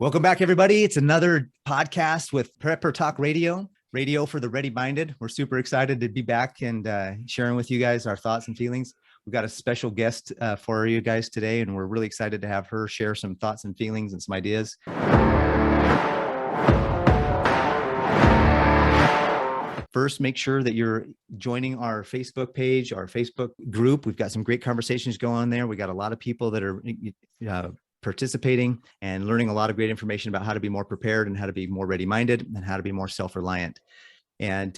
Welcome back, everybody. It's another podcast with Prepper Talk Radio, radio for the ready-minded. We're super excited to be back and sharing with you guys our thoughts and feelings. We've got a special guest for you guys today, and we're really excited to have her share some thoughts and feelings and some ideas. First, make sure that you're joining our Facebook page, our Facebook group. We've got some great conversations going on there. We got a lot of people that are participating and learning a lot of great information about how to be more prepared and how to be more ready-minded and how to be more self-reliant. And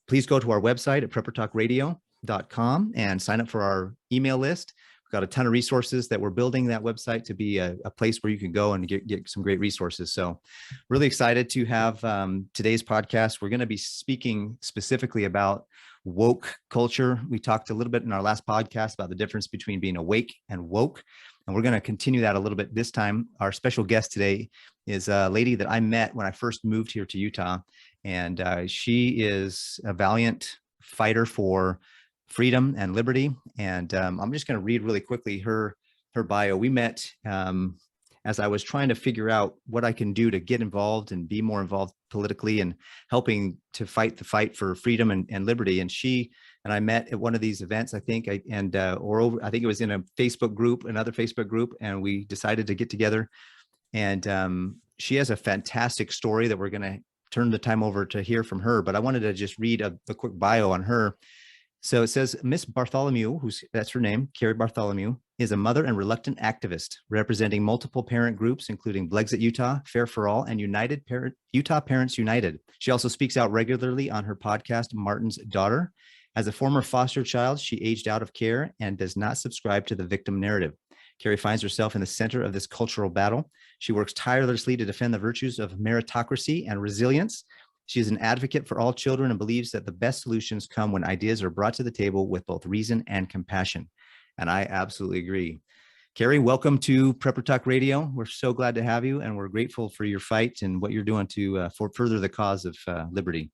please go to our website at preppertalkradio.com and sign up for our email list. We've got a ton of resources that we're building that website to be a place where you can go and get some great resources. So really excited to have today's podcast. We're going to be speaking specifically about woke culture. We talked a little bit in our last podcast about the difference between being awake and woke. And we're going to continue that a little bit this time. Our special guest today is a lady that I met when I first moved here to Utah. And she is a valiant fighter for freedom and liberty. And I'm just going to read really quickly her bio. We met as I was trying to figure out what I can do to get involved and be more involved politically and helping to fight the fight for freedom and liberty. And she and I met at one of these events, I think, I think it was in a Facebook group, another Facebook group, and we decided to get together. And she has a fantastic story that we're going to turn the time over to hear from her. But I wanted to just read a quick bio on her. So it says, Miss Bartholomew, that's her name, Kerry Bartholomew, is a mother and reluctant activist representing multiple parent groups, including Blexit Utah, Fair for All, and Utah Parents United. She also speaks out regularly on her podcast, Martin's Daughter. As a former foster child, she aged out of care and does not subscribe to the victim narrative. Kerry finds herself in the center of this cultural battle. She works tirelessly to defend the virtues of meritocracy and resilience. She is an advocate for all children and believes that the best solutions come when ideas are brought to the table with both reason and compassion. And I absolutely agree. Kerry, welcome to Prepper Talk Radio. We're so glad to have you, and we're grateful for your fight and what you're doing to further the cause of liberty.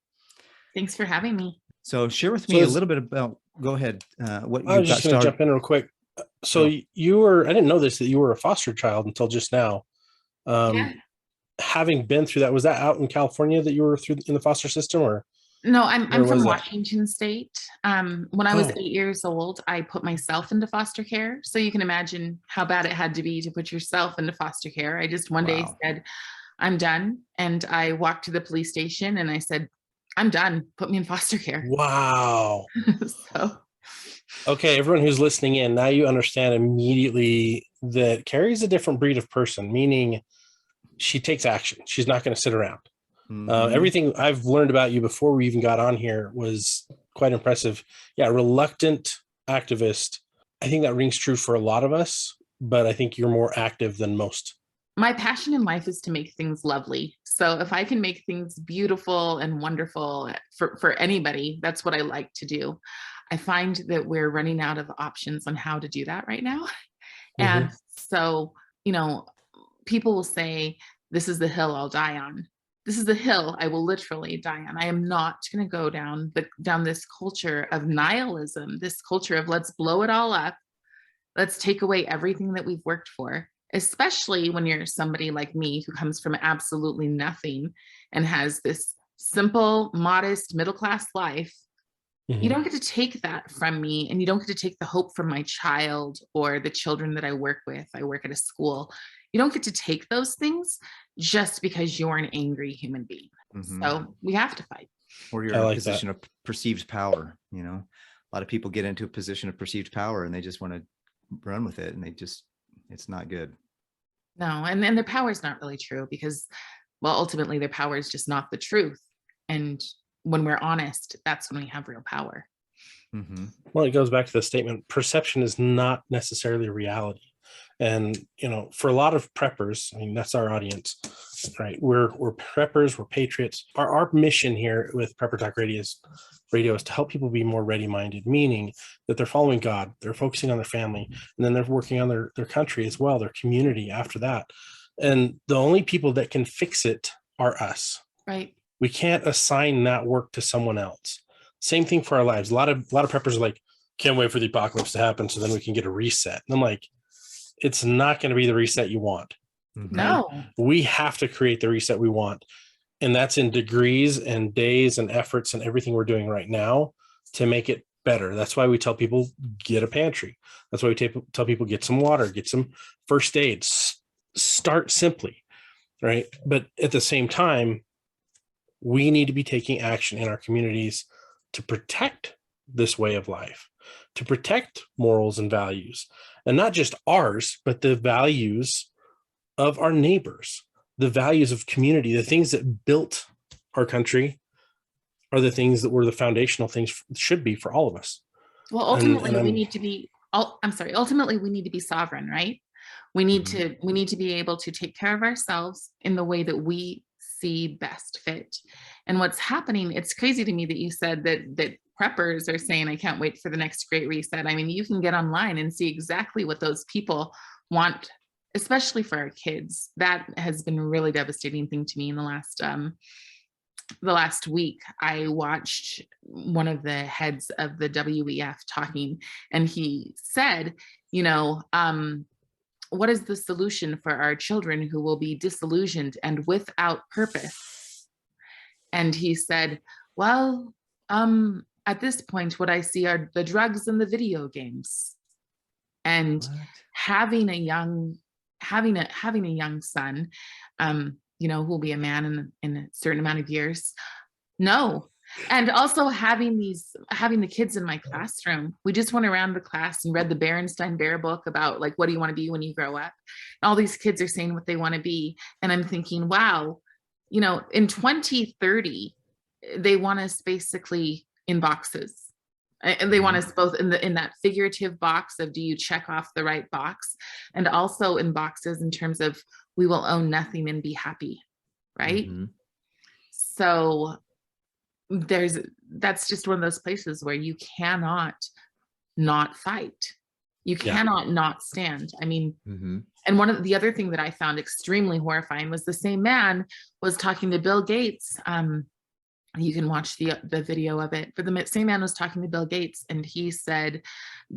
Thanks for having me. So share with me a little bit about, go ahead, what I was just going to jump in real quick. So you were, I didn't know this, that you were a foster child until just now. Yeah. Having been through that, was that out in California that you were through in the foster system, or? No, I'm from Washington State. When I was 8 years old, I put myself into foster care. So you can imagine how bad it had to be to put yourself into foster care. I just one day said, I'm done. And I walked to the police station and I said, I'm done. Put me in foster care. Wow. So. Okay, everyone who's listening in, now you understand immediately that Kerry's a different breed of person, meaning she takes action. She's not going to sit around. Mm-hmm. Everything I've learned about you before we even got on here was quite impressive. Yeah, reluctant activist. I think that rings true for a lot of us, but I think you're more active than most. My passion in life is to make things lovely. So if I can make things beautiful and wonderful for anybody, that's what I like to do. I find that we're running out of options on how to do that right now. Mm-hmm. And so, people will say, this is the hill I'll die on. This is the hill I will literally die on. I am not going to go down this culture of nihilism, this culture of let's blow it all up. Let's take away everything that we've worked for, especially when you're somebody like me who comes from absolutely nothing and has this simple, modest, middle-class life. Mm-hmm. You don't get to take that from me, and you don't get to take the hope from my child or the children that I work with. I work at a school. You don't get to take those things just because you're an angry human being. Mm-hmm. So we have to fight. Or you're in a position of perceived power. A lot of people get into a position of perceived power and they just want to run with it, and it's not good. No, and their power is not really true because, ultimately their power is just not the truth. And when we're honest, that's when we have real power. Mm-hmm. Well, it goes back to the statement, perception is not necessarily reality. And, for a lot of preppers, that's our audience, right? We're preppers, we're patriots. Our mission here with Prepper Talk Radio is to help people be more ready-minded, meaning that they're following God, they're focusing on their family, and then they're working on their country as well, their community after that. And the only people that can fix it are us. Right. We can't assign that work to someone else. Same thing for our lives. A lot of preppers are like, can't wait for the apocalypse to happen so then we can get a reset. And I'm like, it's not going to be the reset you want. No. We have to create the reset we want. And that's in degrees and days and efforts and everything we're doing right now to make it better. That's why we tell people get a pantry. That's why we tell people get some water, get some first aid, start simply, right? But at the same time, we need to be taking action in our communities to protect this way of life, to protect morals and values, and not just ours, but the values of our neighbors, the values of community, the things that built our country are the things that were the foundational things should be for all of us. Well, ultimately, we need to be, ultimately, we need to be sovereign, right? We need to be able to take care of ourselves in the way that we see best fit. And what's happening, it's crazy to me that you said that preppers are saying, I can't wait for the next great reset. I mean, you can get online and see exactly what those people want, especially for our kids. That has been a really devastating thing to me in the last week. I watched one of the heads of the WEF talking, and he said, what is the solution for our children who will be disillusioned and without purpose? And he said, well, at this point, what I see are the drugs and the video games. And having a young son, who will be a man in a certain amount of years. No. And also having the kids in my classroom, we just went around the class and read the Berenstain Bear book about like, what do you want to be when you grow up? And all these kids are saying what they want to be. And I'm thinking, wow, in 2030, they want us basically in boxes. And they want us both in that figurative box of, do you check off the right box? And also in boxes in terms of, we will own nothing and be happy, right? So that's just one of those places where you cannot not fight. You cannot not stand. I mean, and one of the other thing that I found extremely horrifying was the same man was talking to Bill Gates. You can watch the video of it, but the same man was talking to Bill Gates, and he said,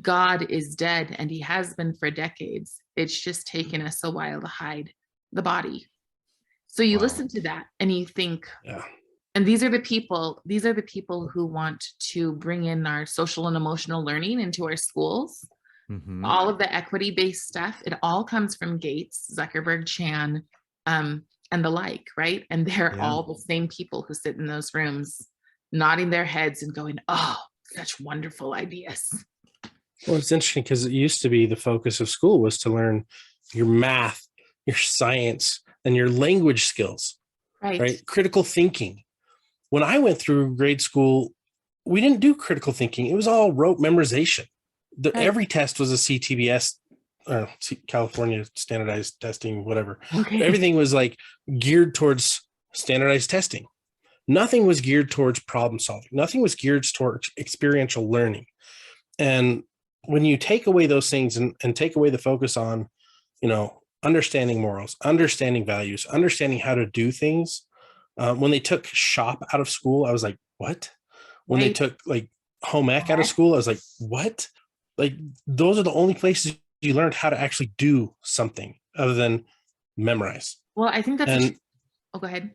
God is dead, and he has been for decades. It's just taken us a while to hide the body. So you listen to that and you think, and these are the people who want to bring in our social and emotional learning into our schools. All of the equity-based stuff, it all comes from Gates, Zuckerberg, Chan, and the like, right? And they're all the same people who sit in those rooms, nodding their heads and going, oh, such wonderful ideas. Well, it's interesting because it used to be the focus of school was to learn your math, your science, and your language skills, right? Critical thinking. When I went through grade school, we didn't do critical thinking. It was all rote memorization. Every test was a CTBS, California standardized testing, whatever. Everything was like geared towards standardized testing. Nothing was geared towards problem solving. Nothing was geared towards experiential learning. And when you take away those things and take away the focus on, understanding morals, understanding values, understanding how to do things. When they took shop out of school, I was like, what? When they took like home ec out of school, I was like, what? Like, those are the only places you learned how to actually do something other than memorize. Well, I think that's go ahead.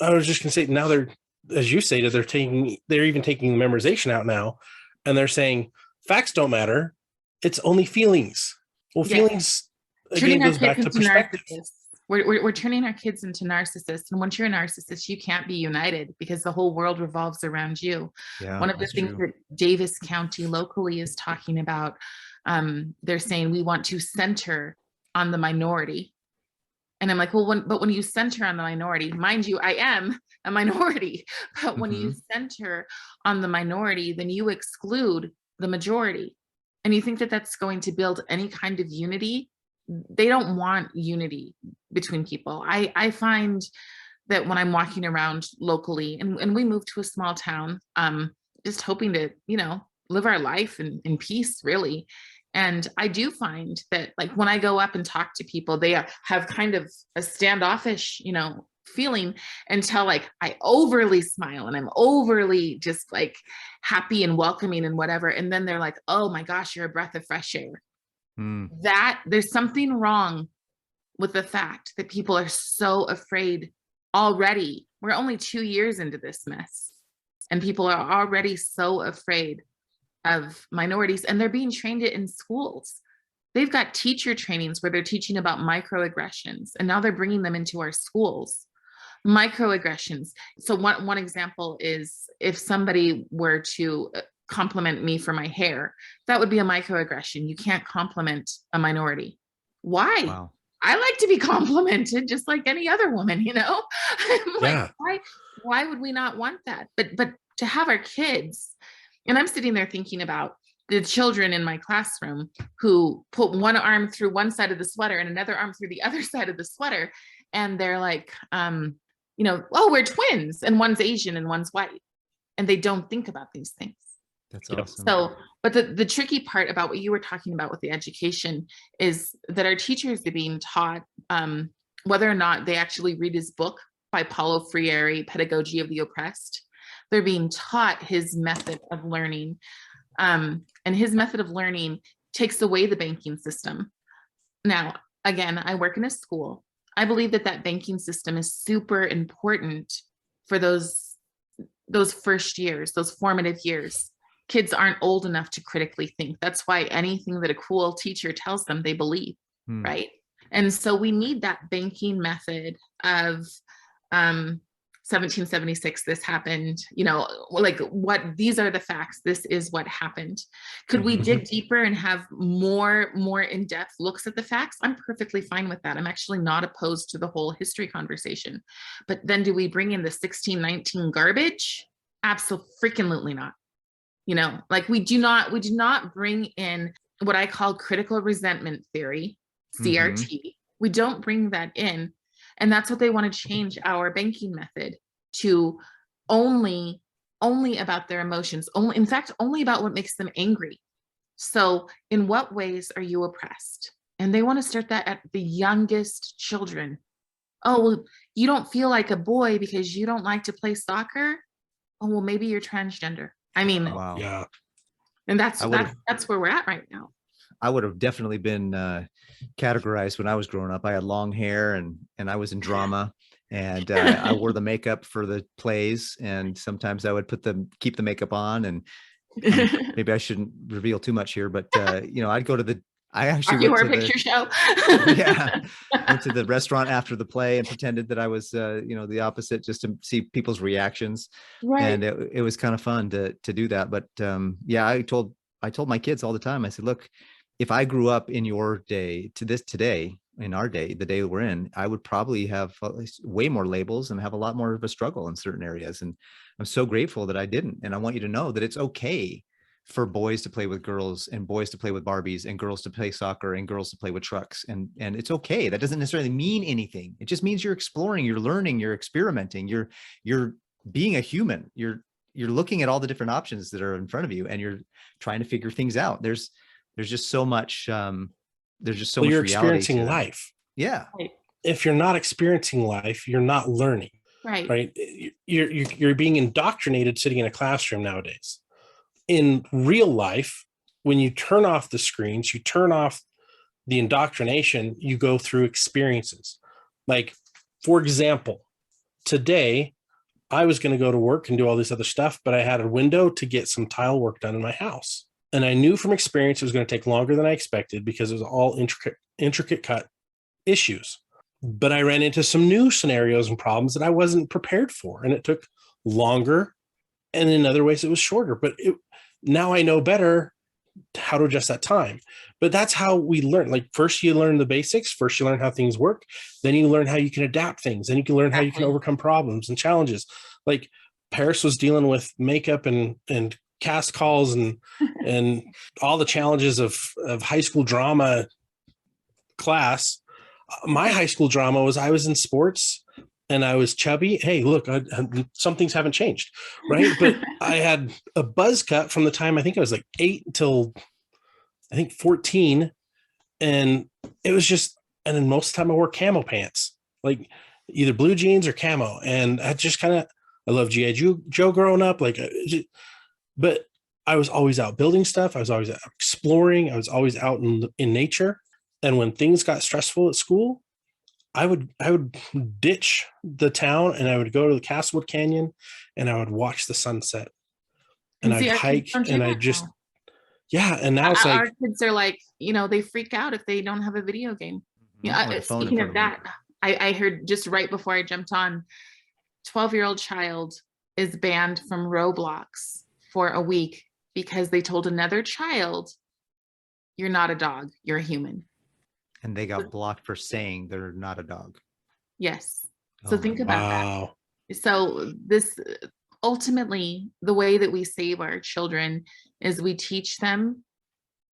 I was just gonna say, now they're, as you say, they're even taking memorization out now, and they're saying facts don't matter, it's only feelings. Well, feelings again goes back to perspective. We're turning our kids into narcissists, and once you're a narcissist, you can't be united because the whole world revolves around you. One of the things that Davis County locally is talking about, they're saying we want to center on the minority. And I'm like, well, but when you center on the minority, mind you, I am a minority, but when you center on the minority, then you exclude the majority. And you think that that's going to build any kind of unity? They don't want unity between people. I find that when I'm walking around locally, and we moved to a small town, just hoping to, live our life in peace, really. And I do find that, like, when I go up and talk to people, they have kind of a standoffish, feeling until like I overly smile and I'm overly just like happy and welcoming and whatever. And then they're like, oh my gosh, you're a breath of fresh air. That there's something wrong with the fact that people are so afraid already. We're only 2 years into this mess, and people are already so afraid of minorities, and they're being trained it in schools. They've got teacher trainings where they're teaching about microaggressions, and now they're bringing them into our schools. Microaggressions. So one example is if somebody were to compliment me for my hair, that would be a microaggression. You can't compliment a minority. Why? Wow. I like to be complimented just like any other woman, you know? I'm Yeah. like, why would we not want that? But to have our kids, and I'm sitting there thinking about the children in my classroom who put one arm through one side of the sweater and another arm through the other side of the sweater. And they're like, you know, oh, we're twins, and one's Asian and one's white. And they don't think about these things. That's Yep. awesome. So, but the tricky part about what you were talking about with the education is that our teachers are being taught whether or not they actually read his book by Paulo Freire, Pedagogy of the Oppressed. They're being taught his method of learning. And his method of learning takes away the banking system. Now, again, I work in a school. I believe that banking system is super important for those first years, those formative years. Kids aren't old enough to critically think. That's why anything that a cool teacher tells them, they believe, right? And so we need that banking method of 1776, this happened, you know, like what, these are the facts, this is what happened. Could we dig deeper and have more in-depth looks at the facts? I'm perfectly fine with that. I'm actually not opposed to the whole history conversation. But then do we bring in the 1619 garbage? Absolutely not. You know, like we do not bring in what I call critical resentment theory, CRT. We don't bring that in. And that's what they want to change our banking method to only about their emotions, in fact, only about what makes them angry. So in what ways are you oppressed? And they want to start that at the youngest children. Oh, well, you don't feel like a boy because you don't like to play soccer. Oh, well, maybe you're transgender. I mean, Wow. Yeah. and that's where we're at right now. I would have definitely been categorized when I was growing up. I had long hair and I was in drama, and I wore the makeup for the plays, and sometimes I would keep the makeup on, and maybe I shouldn't reveal too much here, but you know, I actually went to the picture show. Yeah, went to the restaurant after the play and pretended that I was you know, the opposite, just to see people's reactions. Right. And it was kind of fun to do that. But yeah, I told my kids all the time, I said, look, if I grew up in your day to this today, in our day, the day we're in, I would probably have way more labels and have a lot more of a struggle in certain areas. And I'm so grateful that I didn't. And I want you to know that it's okay for boys to play with girls, and boys to play with Barbies, and girls to play soccer, and girls to play with trucks. And it's okay. That doesn't necessarily mean anything. It just means you're exploring, you're learning, you're experimenting, you're being a human. You're looking at all the different options that are in front of you, and you're trying to figure things out. There's just so much, there's just so much You're reality experiencing to life. Yeah. Right. If you're not experiencing life, you're not learning. Right. You're being indoctrinated sitting in a classroom nowadays. In real life, when you turn off the screens, you turn off the indoctrination, you go through experiences. Like, for example, today I was going to go to work and do all this other stuff, but I had a window to get some tile work done in my house. And I knew from experience it was going to take longer than I expected because it was all intricate cut issues. But I ran into some new scenarios and problems that I wasn't prepared for, and it took longer. And in other ways, it was shorter. But now I know better how to adjust that time. But that's how we learn. Like, first you learn the basics. First you learn how things work. Then you learn how you can adapt things. Then you can learn how you can overcome problems and challenges. Like, Paris was dealing with makeup and cast calls and all the challenges of high school drama class. My high school drama was I was in sports and I was chubby. Hey, look, some things haven't changed, right? But I had a buzz cut from the time I think I was like 8 until I think 14. And it was just, and then most of the time I wore camo pants, like either blue jeans or camo. And I just kind of, I love G.I. Joe growing up. But I was always out building stuff. I was always out exploring. I was always out in nature. And when things got stressful at school, I would ditch the town and I would go to the Castlewood Canyon and I would watch the sunset and And I'd see, our kids hike don't do and that I just, now. yeah. And now it's Our like, kids are like, you know, they freak out if they don't have a video game. Yeah. Or the phone in Speaking front of of them. that, I heard just right before I jumped on, 12-year-old child is banned from Roblox for a week because they told another child, you're not a dog, you're a human. And they got blocked for saying they're not a dog. Yes. Oh So my think God. about wow. that. So this, ultimately, the way that we save our children is we teach them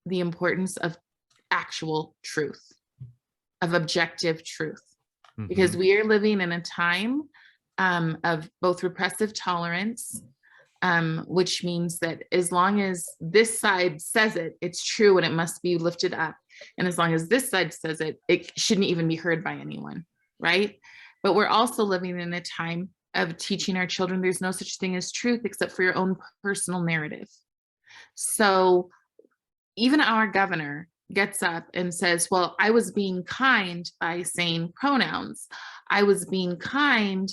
the importance of actual truth, of objective truth, because Mhm. we are living in a time of both repressive tolerance, which means that as long as this side says it, it's true and it must be lifted up. And as long as this side says it, it shouldn't even be heard by anyone, right? But we're also living in a time of teaching our children there's no such thing as truth except for your own personal narrative. So even our governor gets up and says, well, I was being kind by saying pronouns. I was being kind.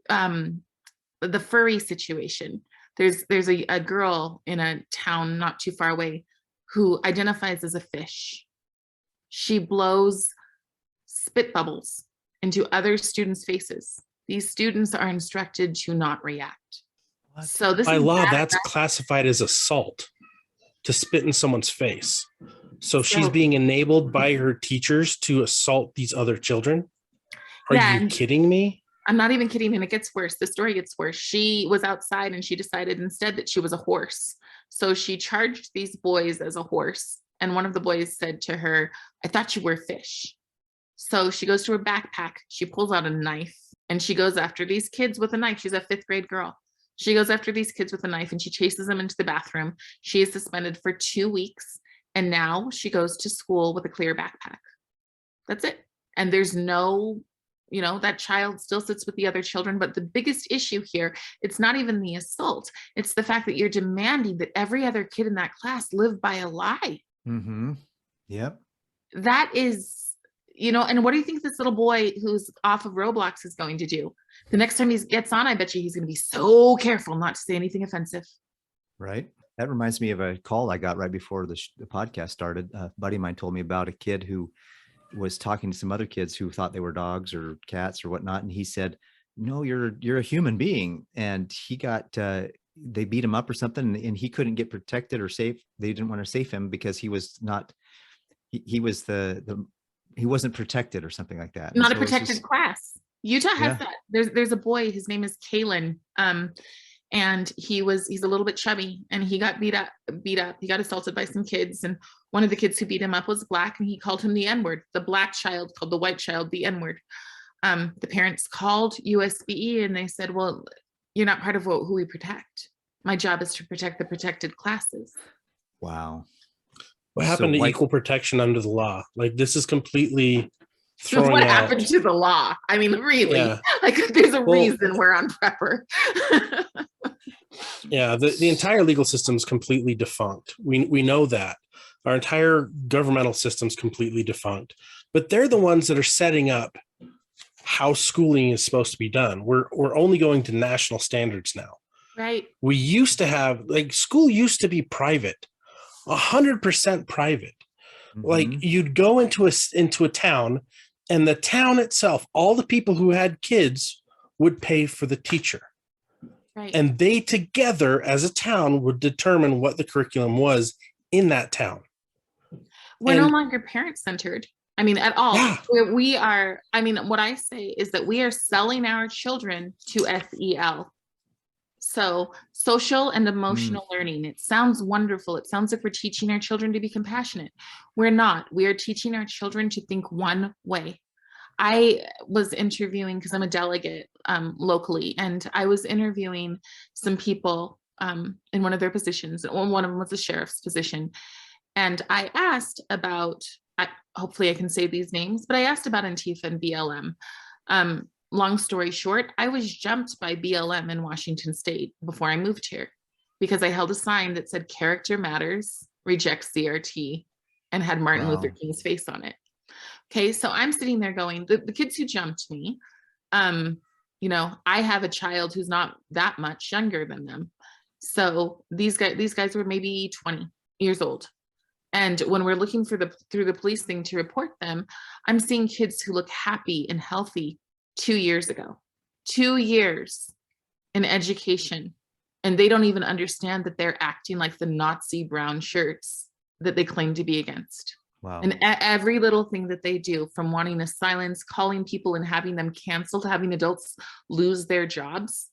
The furry situation. There's a girl in a town not too far away who identifies as a fish. She blows spit bubbles into other students' faces. These students are instructed to not react. What? So this By is law, bad. that's classified as assault to spit in someone's face. So she's So- being enabled by her teachers to assault these other children. Are Yeah, you and kidding me? I'm not even kidding. And it gets worse. The story gets worse. She was outside and she decided instead that she was a horse. So she charged these boys as a horse. And one of the boys said to her, I thought you were a fish. So she goes to her backpack. She pulls out a knife and she goes after these kids with a knife. She's a 5th grade girl. She goes after these kids with a knife and she chases them into the bathroom. She is suspended for 2 weeks. And now she goes to school with a clear backpack. That's it. And there's no, you know, that child still sits with the other children. But the biggest issue here, it's not even the assault. It's the fact that you're demanding that every other kid in that class live by a lie. Mm-hmm. Yep. That is, you know, and what do you think this little boy who's off of Roblox is going to do? The next time he gets on, I bet you he's going to be so careful not to say anything offensive. Right. That reminds me of a call I got right before the podcast started. A buddy of mine told me about a kid who was talking to some other kids who thought they were dogs or cats or whatnot. And he said, no, you're a human being. And he got, they beat him up or something and he couldn't get protected or safe. They didn't want to save him because he was not, he was he wasn't protected or something like that. Not a protected class. Utah has Yeah. that. There's a boy, his name is Kalen. And he's a little bit chubby and he got beat up. He got assaulted by some kids. And one of the kids who beat him up was Black and he called him the N-word. The Black child called the white child the N-word. The parents called USBE and they said, well, you're not part of who we protect. My job is to protect the protected classes. Wow. What So happened to white- equal protection under the law? Like, this is completely So throwing what out. happened to the law? I mean, really, Yeah. like there's a Well- reason we're on prepper. Yeah, the entire legal system is completely defunct. We know that. Our entire governmental system is completely defunct. But they're the ones that are setting up how schooling is supposed to be done. We're only going to national standards now. Right. We used to have, like, school used to be private, 100% private. Like, Mhm. you'd go into a town, and the town itself, all the people who had kids would pay for the teacher. Right. And they together as a town would determine what the curriculum was in that town. We're no and- longer parent-centered. I mean, at all. Yeah. We are, I mean, what I say is that we are selling our children to SEL. So social and emotional learning. It sounds wonderful. It sounds like we're teaching our children to be compassionate. We're not. We are teaching our children to think one way. I was interviewing, because I'm a delegate locally, and I was interviewing some people in one of their positions. One of them was a sheriff's position. And I asked about, hopefully I can say these names, but I asked about Antifa and BLM. Long story short, I was jumped by BLM in Washington State before I moved here because I held a sign that said character matters, reject CRT, and had Martin Wow. Luther King's face on it. Okay, so I'm sitting there going, the kids who jumped me, you know, I have a child who's not that much younger than them. So these guys were maybe 20 years old. And when we're looking through the police thing to report them, I'm seeing kids who look happy and healthy 2 years ago. 2 years in education. And they don't even understand that they're acting like the Nazi brown shirts that they claim to be against. Wow. And every little thing that they do, from wanting to silence, calling people and having them canceled, having adults lose their jobs.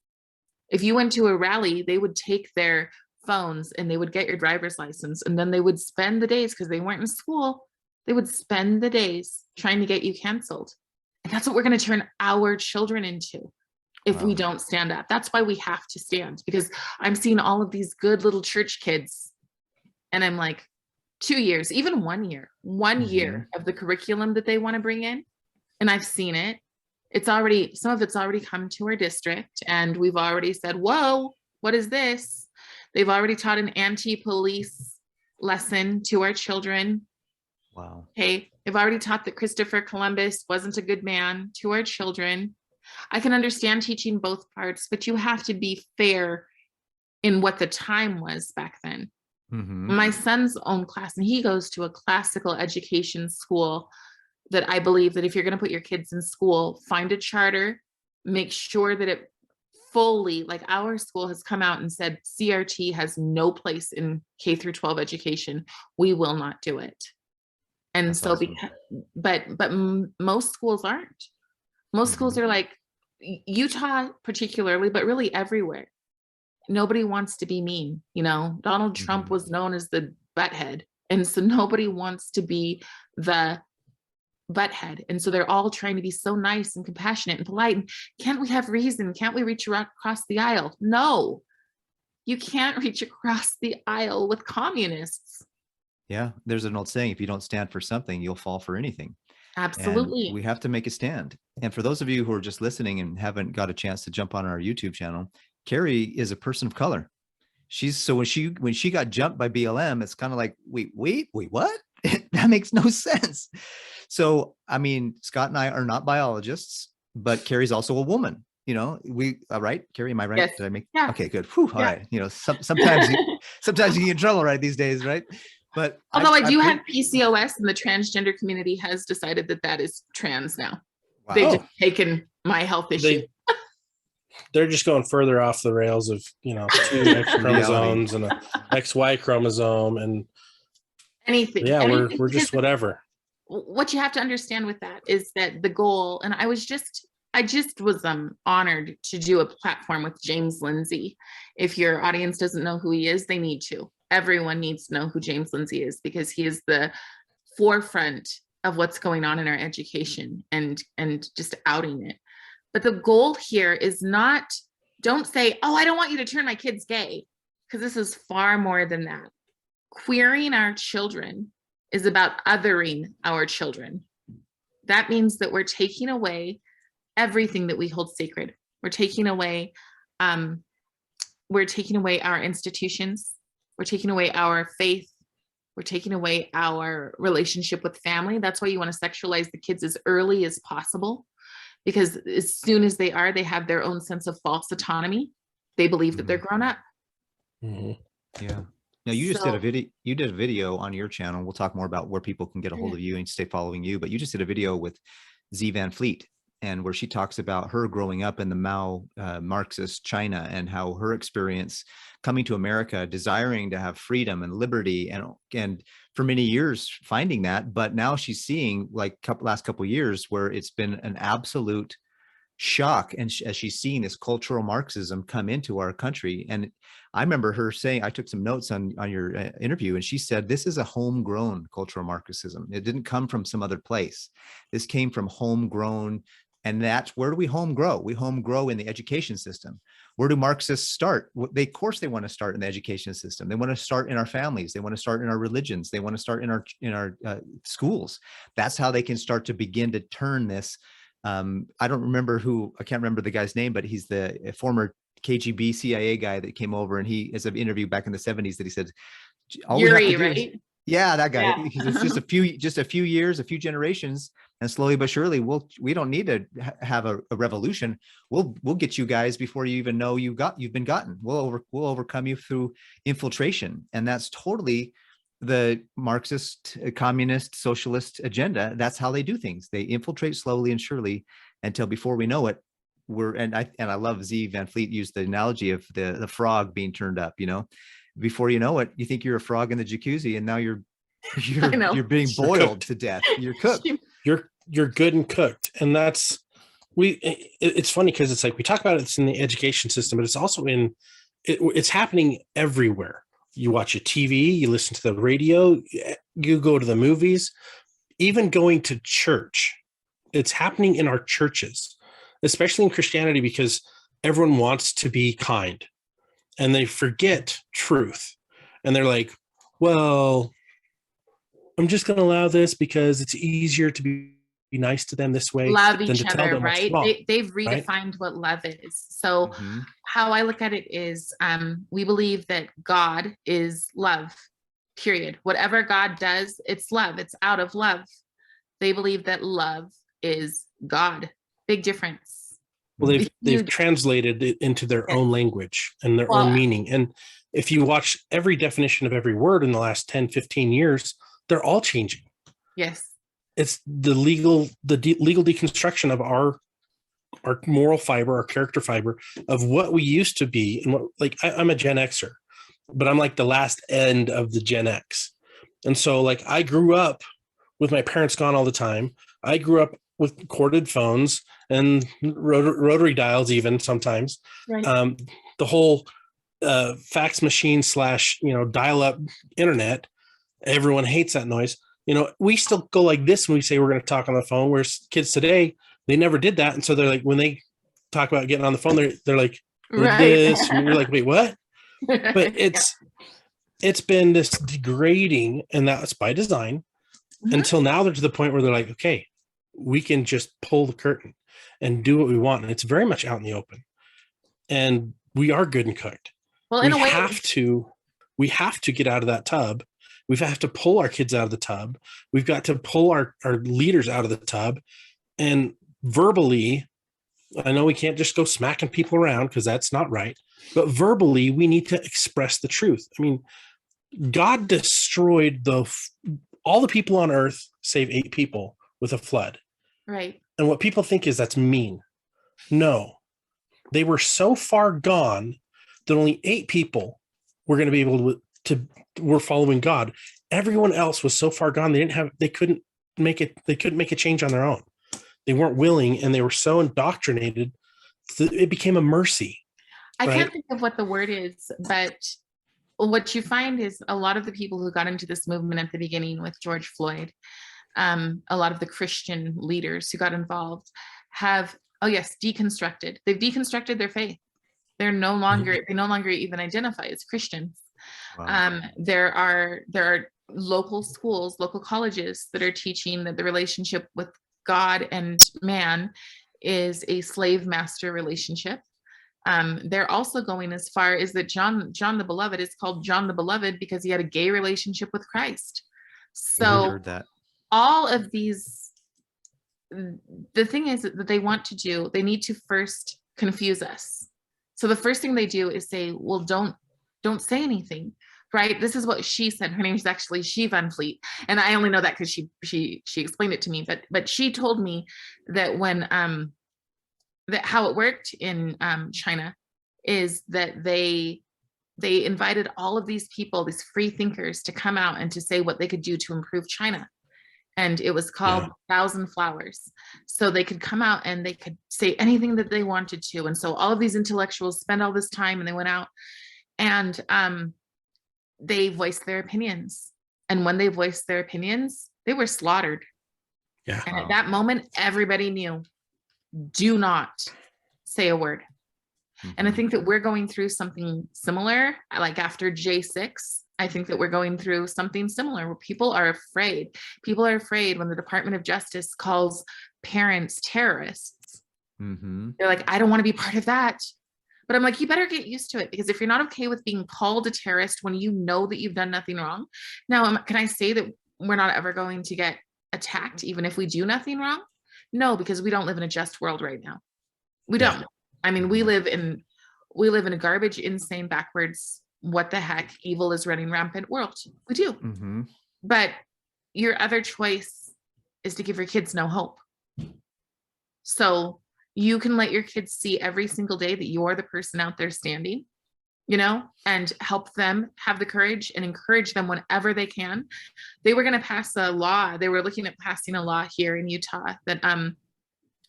If you went to a rally, they would take their phones and they would get your driver's license, and then they would spend the days, because they weren't in school, they would spend the days trying to get you canceled. And that's what we're going to turn our children into if we don't stand up. That's why we have to stand, because I'm seeing all of these good little church kids, and I'm like, 2 years, even 1 year, one year of the curriculum that they want to bring in. And I've seen it. It's already, some of it's already come to our district, and we've already said, whoa, what is this? They've already taught an anti-police lesson to our children. Wow. Okay. They've already taught that Christopher Columbus wasn't a good man to our children. I can understand teaching both parts, but you have to be fair in what the time was back then. My son's own class, and he goes to a classical education school, that I believe that if you're going to put your kids in school, find a charter, make sure that it fully, like our school has come out and said CRT has no place in K through 12 education. We will not do it. And That's so, awesome. but most schools aren't. Most schools are like, Utah particularly, but really everywhere. Nobody wants to be mean. You know, Donald Trump was known as the butthead. And so nobody wants to be the butthead. And so they're all trying to be so nice and compassionate and polite. And can't we have reason? Can't we reach across the aisle? No, you can't reach across the aisle with communists. Yeah. There's an old saying, if you don't stand for something, you'll fall for anything. Absolutely. And we have to make a stand. And for those of you who are just listening and haven't got a chance to jump on our YouTube channel, Kerry is a person of color. So when she got jumped by BLM, it's kind of like, wait, what? That makes no sense. So, I mean, Scott and I are not biologists, but Kerry's also a woman. You know, right, Kerry, am I right? Yes. Did I make? Yeah. Okay, good. Whew, all right. You know, sometimes you get in trouble, right, these days, right? But although I do have PCOS, and the transgender community has decided that is trans now. Wow. They've just taken my health issue. They're just going further off the rails of, you know, 2 X chromosomes and a XY chromosome and anything. Yeah, we're just whatever. What you have to understand with that is that the goal, and I just was honored to do a platform with James Lindsay. If your audience doesn't know who he is, they need to. Everyone needs to know who James Lindsay is, because he is the forefront of what's going on in our education and just outing it. But the goal here is not, don't say, oh, I don't want you to turn my kids gay, because this is far more than that. Queering our children is about othering our children. That means that we're taking away everything that we hold sacred. We're taking away our institutions. We're taking away our faith. We're taking away our relationship with family. That's why you want to sexualize the kids as early as possible, because as soon as they have their own sense of false autonomy. They believe that they're grown up. Yeah. Now you just did a video. You did a video on your channel. We'll talk more about where people can get a hold of you and stay following you. But you just did a video with Z Van Fleet, and where she talks about her growing up in the Mao Marxist China, and how her experience coming to America, desiring to have freedom and liberty, and for many years finding that, but now she's seeing, like last couple of years, where it's been an absolute shock, and as she's seeing this cultural Marxism come into our country. And I remember her saying, I took some notes on your interview, and she said, this is a homegrown cultural Marxism. It didn't come from some other place. This came from homegrown. And that's, where do we home grow? We home grow in the education system. Where do Marxists start? Of course they want to start in the education system. They want to start in our families. They want to start in our religions. They want to start in our schools. That's how they can start to begin to turn this. I can't remember the guy's name, but he's the former KGB CIA guy that came over, and he is an interview back in the 70s that he said, Yuri, right? Yeah, that guy. Yeah. Because it's just a few years, a few generations, and slowly but surely, we don't need to have a revolution. We'll get you guys before you even know you've been gotten. We'll overcome you through infiltration, and that's totally the Marxist, communist, socialist agenda. That's how they do things. They infiltrate slowly and surely until before we know it, I love Z Van Fleet used the analogy of the frog being turned up. Before you know it, you think you're a frog in the jacuzzi, and now you're being boiled to death. You're cooked. You're good and cooked, and that's it's funny because it's like we talk about it's in the education system, but it's also it's happening everywhere. You watch a TV, you listen to the radio, you go to the movies, even going to church. It's happening in our churches, especially in Christianity, because everyone wants to be kind and they forget truth. And they're like, well, I'm just going to allow this because it's easier to be nice to them this way. Love than each to tell other, them what's right? wrong, They've redefined right? what love is. So Mhm. how I look at it is we believe that God is love, period. Whatever God does, it's love. It's out of love. They believe that love is God. Big difference. Well, they've Huge. translated it into their Yes. own language and their Well, own meaning. And if you watch every definition of every word in the last 10, 15 years, they're all changing. yes. It's the legal deconstruction of our moral fiber, our character fiber of what we used to be. And what, like, I'm a Gen Xer, but I'm like the last end of the Gen X. And so like I grew up with my parents gone all the time. I grew up with corded phones and rotary dials even sometimes. Right. The whole fax machine / dial-up internet. Everyone hates that noise. We still go like this when we say we're going to talk on the phone, whereas kids today, they never did that. And so they're like, when they talk about getting on the phone, they're like, Right. this, and you're like, wait, what? But it's been this degrading, and that's by design. Mhm. Until now they're to the point where they're like, okay, we can just pull the curtain and do what we want. And it's very much out in the open. And we are good and cooked. Well, in we a way, have to get out of that tub. We have to pull our kids out of the tub. We've got to pull our leaders out of the tub. And verbally, I know we can't just go smacking people around because that's not right. But verbally, we need to express the truth. I mean, God destroyed all the people on earth, save 8 people, with a flood. right. And what people think is that's mean. No, they were so far gone that only 8 people were going to be able to were following God. Everyone else was so far gone they couldn't make a change on their own. They weren't willing, and they were so indoctrinated that it became a mercy. I right? can't think of what the word is, but what you find is a lot of the people who got into this movement at the beginning with George Floyd, a lot of the Christian leaders who got involved have, deconstructed. They've deconstructed their faith. They no longer even identify as Christians. Wow. There are local schools, local colleges that are teaching that the relationship with God and man is a slave master relationship. They're also going as far as that John the Beloved is called John the Beloved because he had a gay relationship with Christ. I So heard that. all of these, the thing is that they want to do, they need to first confuse us. So the first thing they do is say, well, don't say anything, right? This is what she said. Her name is actually She Van Fleet. And I only know that because she explained it to me, but she told me that when, that how it worked in China is that they invited all of these people, these free thinkers, to come out and to say what they could do to improve China. And it was called 1,000 Flowers. So they could come out and they could say anything that they wanted to. And so all of these intellectuals spent all this time and they went out and they voiced their opinions. And when they voiced their opinions, they were slaughtered. Yeah. And at that moment, everybody knew, do not say a word. And I think that we're going through something similar, like after J6, I think that we're going through something similar where people are afraid. People are afraid when the Department of Justice calls parents terrorists. They're like, I don't want to be part of that. But I'm like, you better get used to it, because if you're not okay with being called a terrorist when you know that you've done nothing wrong. Now, can I say that we're not ever going to get attacked, even if we do nothing wrong? No, because we don't live in a just world right now. We don't. I mean, we live in a garbage, insane, backwards, what the heck, evil is running rampant world. We do. Mm-hmm. But your other choice is to give your kids no hope. So you can let your kids see every single day that you're the person out there standing, you know, and help them have the courage and encourage them whenever they can. They were going to pass a law. They were looking at passing a law here in Utah that,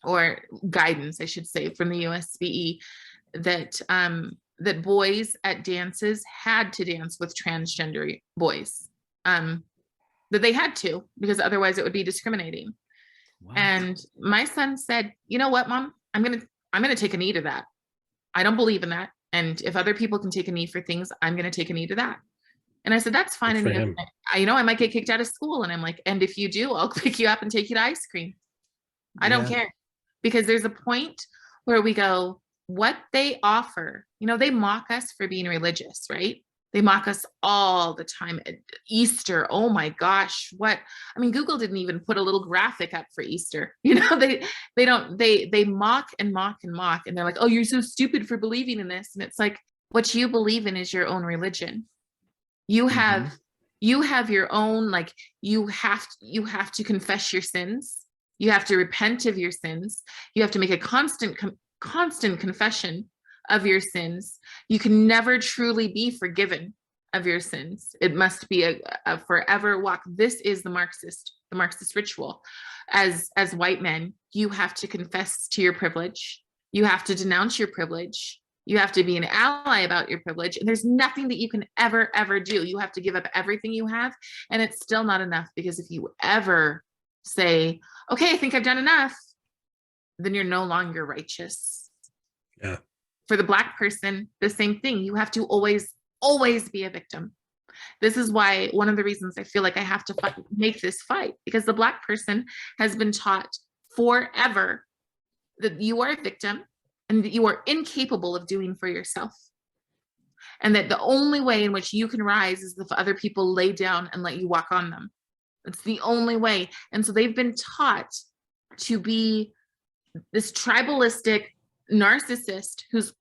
or guidance, I should say, from the USBE, that that boys at dances had to dance with transgender boys, that they had to, because otherwise it would be discriminating. Wow. And my son said, you know what, Mom, I'm gonna take a knee to that. I don't believe in that. And if other people can take a knee for things, I'm gonna take a knee to that. And I said, that's fine. And you know, I might get kicked out of school. And I'm like, and if you do, I'll pick you up and take you to ice cream. I don't care. Because there's a point where we go, what they offer, you know, they mock us for being religious, right? They mock us all the time. Easter, oh my gosh, what? I mean, Google didn't even put a little graphic up for Easter. You know, they mock and mock and mock. And they're like, oh, you're so stupid for believing in this. And it's like, what you believe in is your own religion. You have your own, like, you have to confess your sins. You have to repent of your sins. You have to make a constant confession of your sins. You can never truly be forgiven of your sins. It must be a forever walk. This is the Marxist ritual. As white men, you have to confess to your privilege. You have to denounce your privilege. You have to be an ally about your privilege. And there's nothing that you can ever do. You have to give up everything you have. And it's still not enough, because if you ever say, okay, I think I've done enough, then you're no longer righteous. Yeah. For the Black person, the same thing. You have to always be a victim. This is why, one of the reasons I feel like I have to make this fight, because the Black person has been taught forever that you are a victim and that you are incapable of doing for yourself. And that the only way in which you can rise is if other people lay down and let you walk on them. It's the only way. And so they've been taught to be this tribalistic narcissist who's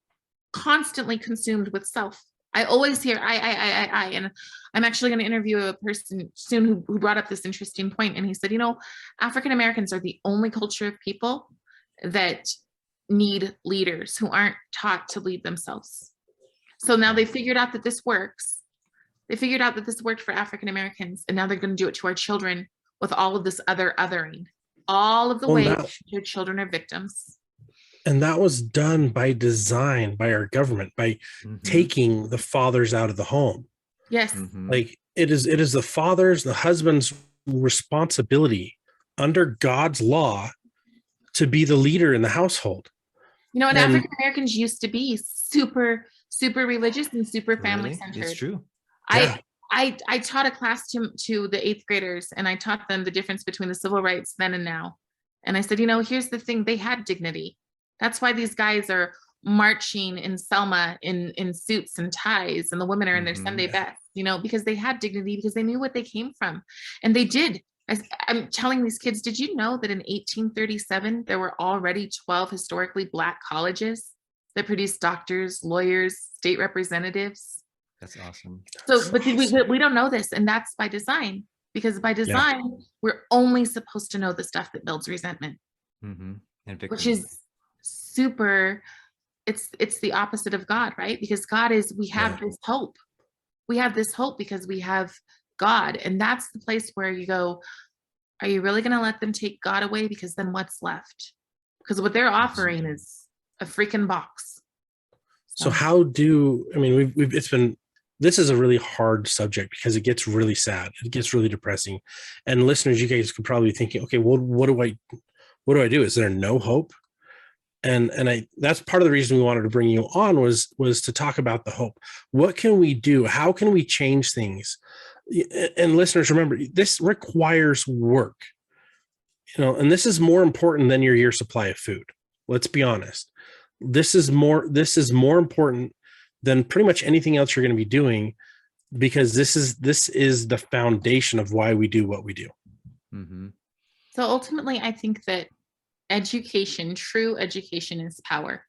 constantly consumed with self. I always hear I, and I'm actually going to interview a person soon who brought up this interesting point. And he said, you know, African Americans are the only culture of people that need leaders who aren't taught to lead themselves. So now they figured out that this works. They figured out that this worked for African Americans, and now they're going to do it to our children with all of this othering, all of the ways your children are victims. And that was done by design by our government, by taking the fathers out of the home. Yes. Like it is the father's, the husband's responsibility under God's law to be the leader in the household. You know, and African Americans used to be super religious and super family centered. It's true. Yeah. I taught a class to the 8th graders, and I taught them the difference between the civil rights then and now. And I said, you know, here's the thing, they had dignity. That's why these guys are marching in Selma in suits and ties, and the women are in their Sunday best, you know, because they had dignity, because they knew what they came from. And they did. I'm telling these kids, did you know that in 1837, there were already 12 historically Black colleges that produced doctors, lawyers, state representatives? That's awesome. So, but we don't know this, and that's by design, because by design, we're only supposed to know the stuff that builds resentment, and which is super, it's the opposite of God, right? Because God is, we have this hope. We have this hope because we have God. And that's the place where you go, are you really going to let them take God away? Because then what's left? Because what they're offering is a freaking box. So how do, I mean, this is a really hard subject because it gets really sad. It gets really depressing. And listeners, you guys could probably be thinking, okay, well, what do I do? Is there no hope? And that's part of the reason we wanted to bring you on was to talk about the hope. What can we do? How can we change things? And listeners, remember, this requires work, you know, and this is more important than your year supply of food. Let's be honest. this is more important than pretty much anything else you're going to be doing, because this is the foundation of why we do what we do. Mm-hmm. So ultimately, I think that education, true education, is power.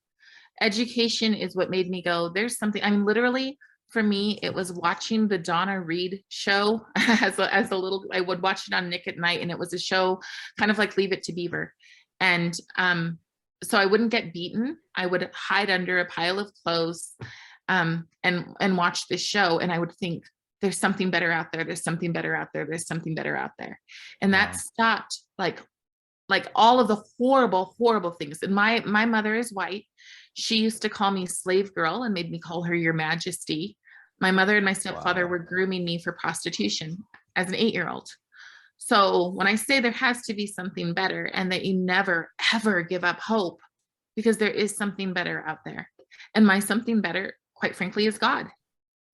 Education is what made me go, there's something. I mean, literally, for me, it was watching the Donna Reed show as a little. I would watch it on Nick at Night, and it was a show kind of like Leave It to Beaver. And so I wouldn't get beaten. I would hide under a pile of clothes and watch this show. And I would think, there's something better out there. There's something better out there. There's something better out there. And that stopped like all of the horrible, horrible things. And my mother is white. She used to call me slave girl and made me call her Your Majesty. My mother and my stepfather were grooming me for prostitution as an 8-year-old. So when I say there has to be something better, and that you never, ever give up hope, because there is something better out there. And my something better, quite frankly, is God.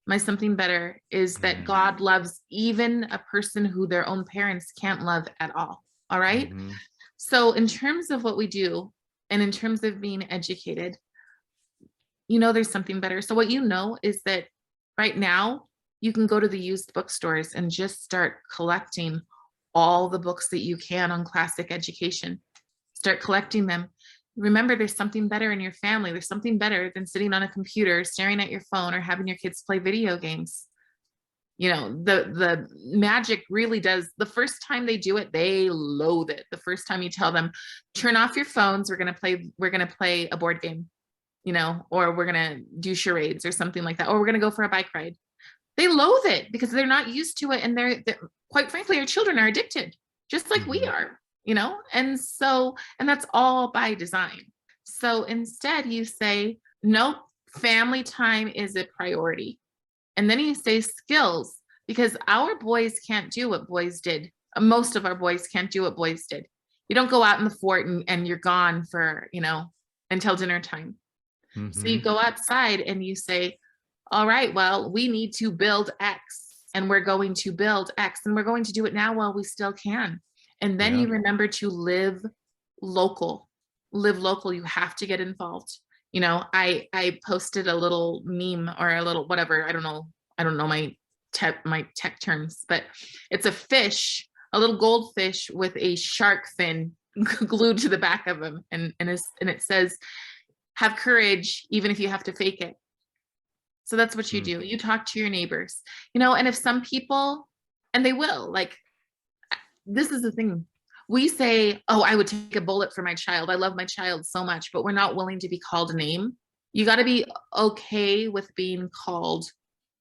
My something better is that God loves even a person who their own parents can't love at all. All right. Mm-hmm. So in terms of what we do, and in terms of being educated, there's something better. So what is that right now you can go to the used bookstores and just start collecting all the books that you can on classic education. Start collecting them. Remember, there's something better in your family. There's something better than sitting on a computer, staring at your phone, or having your kids play video games. The magic really does. The first time they do it, they loathe it. The first time you tell them, turn off your phones, we're going to play a board game, or we're going to do charades or something like that, or we're going to go for a bike ride. They loathe it because they're not used to it. And they're quite frankly, our children are addicted, just like we are, and that's all by design. So instead you say, nope, family time is a priority. And then you say skills, because our boys can't do what boys did. Most of our boys can't do what boys did. You don't go out in the fort and you're gone for, until dinner time. Mm-hmm. So you go outside and you say, all right, well, we need to build X, and we're going to build X, and we're going to do it now while we still can. And then you remember to live local. You have to get involved. I posted a little meme or a little whatever. I don't know my tech terms, but it's a fish, a little goldfish with a shark fin glued to the back of him, and it says, "Have courage, even if you have to fake it." So that's what you do. You talk to your neighbors, and if some people, and they will, this is the thing. We say, oh, I would take a bullet for my child. I love my child so much, but we're not willing to be called a name. You got to be okay with being called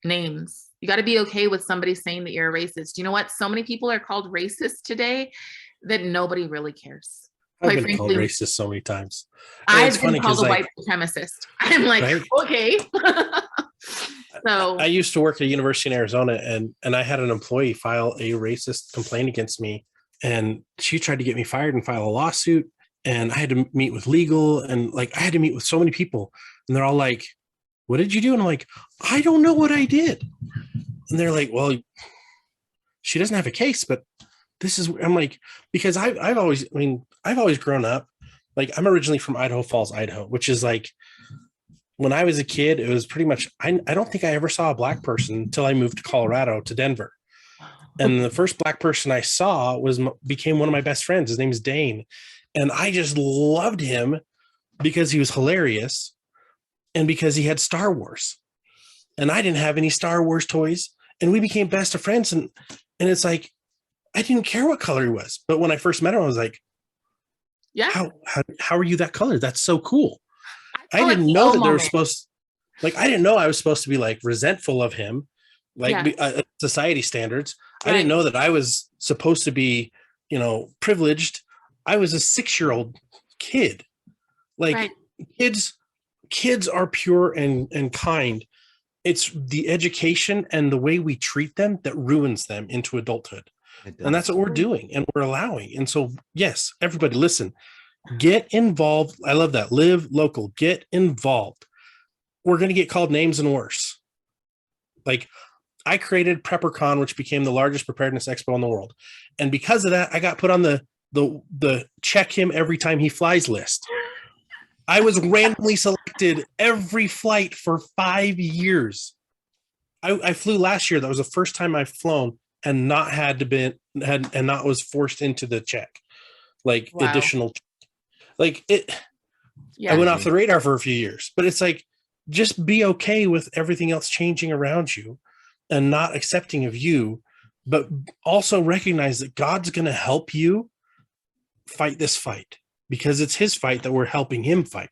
names. You got to be okay with somebody saying that you're a racist. You know what? So many people are called racist today that nobody really cares. I've been called racist so many times. I've been called a white supremacist. I'm like, right? Okay. So I used to work at a university in Arizona, and I had an employee file a racist complaint against me, and she tried to get me fired and file a lawsuit, and I had to meet with legal, and I had to meet with so many people, and they're all like, what did you do? And I'm like, I don't know what I did. And they're like, well, she doesn't have a case, but this is, I'm like, because I've always grown up, I'm originally from Idaho Falls, Idaho, which is when I was a kid, it was pretty much, I don't think I ever saw a black person until I moved to Colorado, to Denver. And the first black person I saw became one of my best friends. His name is Dane. And I just loved him because he was hilarious and because he had Star Wars. And I didn't have any Star Wars toys. And we became best of friends. And it's I didn't care what color he was. But when I first met him, I was like, yeah, how are you that color? That's so cool. I didn't know that they were supposed, I didn't know I was supposed to be resentful of him, society standards. Right. I didn't know that I was supposed to be, privileged. I was a 6-year-old kid. Right. Kids are pure and kind. It's the education and the way we treat them that ruins them into adulthood. And that's what we're doing and we're allowing. And so, yes, everybody listen. Get involved. I love that. Live local. Get involved. We're going to get called names and worse. I created PrepperCon, which became the largest preparedness expo in the world. And because of that, I got put on the check him every time he flies list. I was randomly selected every flight for 5 years. I flew last year. That was the first time I've flown and not not was forced into the check, like Wow. additional, like it. Yeah. I went off the radar for a few years, but it's like, just be okay with everything else changing around you and not accepting of you, but also recognize that God's going to help you fight this fight because it's his fight that we're helping him fight.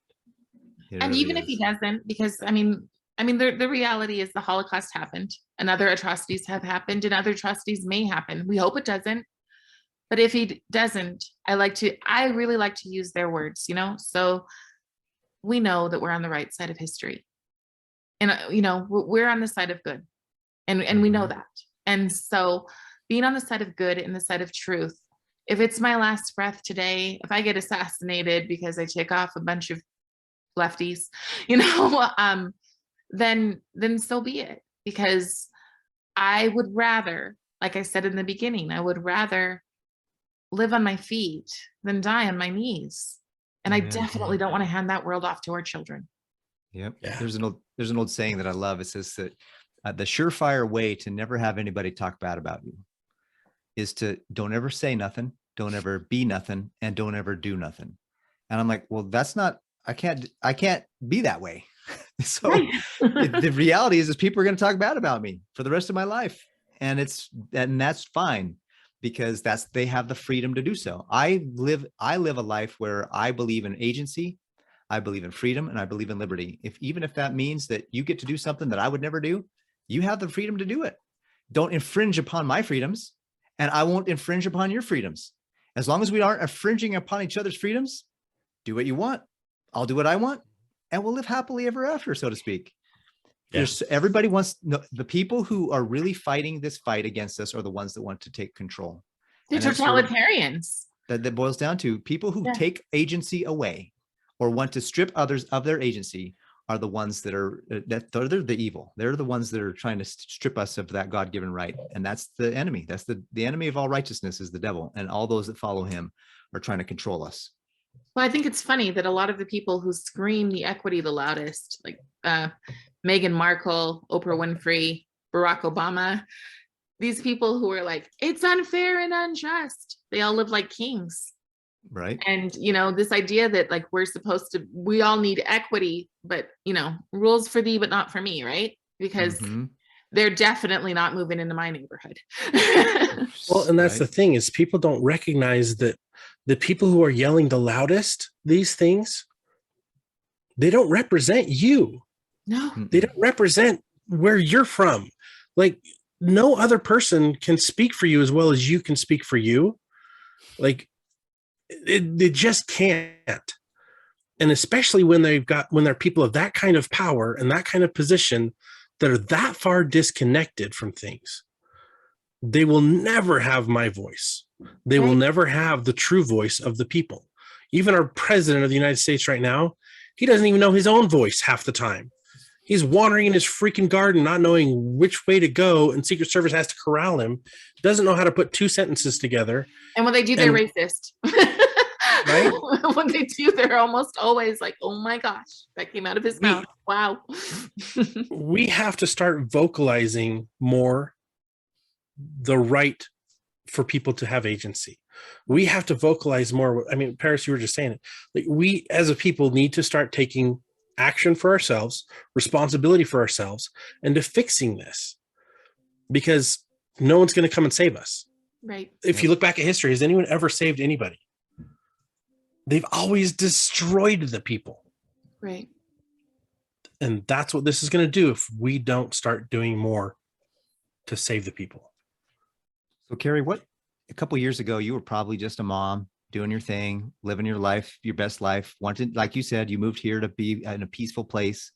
And even if he doesn't, because I mean, the reality is the Holocaust happened and other atrocities have happened and other atrocities may happen. We hope it doesn't. But if he doesn't, I really like to use their words, so we know that we're on the right side of history. And, we're on the side of good. And we know that. And so being on the side of good and the side of truth, if it's my last breath today, if I get assassinated because I take off a bunch of lefties, then so be it. Because I would rather, like I said in the beginning, I would rather live on my feet than die on my knees. And I definitely don't want to hand that world off to our children. Yep. Yeah. There's an old saying that I love. It says that the surefire way to never have anybody talk bad about you is to don't ever say nothing, don't ever be nothing, and don't ever do nothing. And I'm like, well, that's not, I can't be that way. So the reality is people are going to talk bad about me for the rest of my life. And that's fine, because they have the freedom to do so. I live a life where I believe in agency, I believe in freedom, and I believe in liberty. Even if that means that you get to do something that I would never do, you have the freedom to do it. Don't infringe upon my freedoms, and I won't infringe upon your freedoms. As long as we aren't infringing upon each other's freedoms, do what you want. I'll do what I want, and we'll live happily ever after, so to speak. Yeah. Everybody wants, the people who are really fighting this fight against us are the ones that want to take control. The totalitarians. That boils down to people who take agency away or want to strip others of their agency are the ones they're the evil. They're the ones that are trying to strip us of that God-given right. And that's the enemy. That's the enemy of all righteousness is the devil. And all those that follow him are trying to control us. Well, I think it's funny that a lot of the people who scream the equity the loudest, like Meghan Markle, Oprah Winfrey, Barack Obama, these people who are like, it's unfair and unjust, they all live like kings. Right. And, this idea that like we all need equity, but, rules for thee, but not for me. Right. Because they're definitely not moving into my neighborhood. Well, and that's the thing is people don't recognize that the people who are yelling the loudest, these things, they don't represent you. No, they don't represent where you're from. Like no other person can speak for you as well as you can speak for you. Like they just can't. And especially when they're people of that kind of power and that kind of position that are that far disconnected from things, they will never have my voice. They will never have the true voice of the people. Even our president of the United States right now, he doesn't even know his own voice half the time. He's wandering in his freaking garden, not knowing which way to go, and Secret Service has to corral him. Doesn't know how to put two sentences together. And when they do, they're racist. Right? When they do, they're almost always like, oh my gosh, that came out of his mouth. Wow. We have to start vocalizing more the right for people to have agency. We have to vocalize more. I mean, Paris, you were just saying it. Like we as a people need to start taking action for ourselves, responsibility for ourselves, and to fixing this, because no one's going to come and save us. Right. If you look back at history, has anyone ever saved anybody? They've always destroyed the people. Right. And that's what this is going to do if we don't start doing more to save the people. So Kerry, a couple of years ago, you were probably just a mom doing your thing, living your life, your best life. Wanted, like you said, you moved here to be in a peaceful place.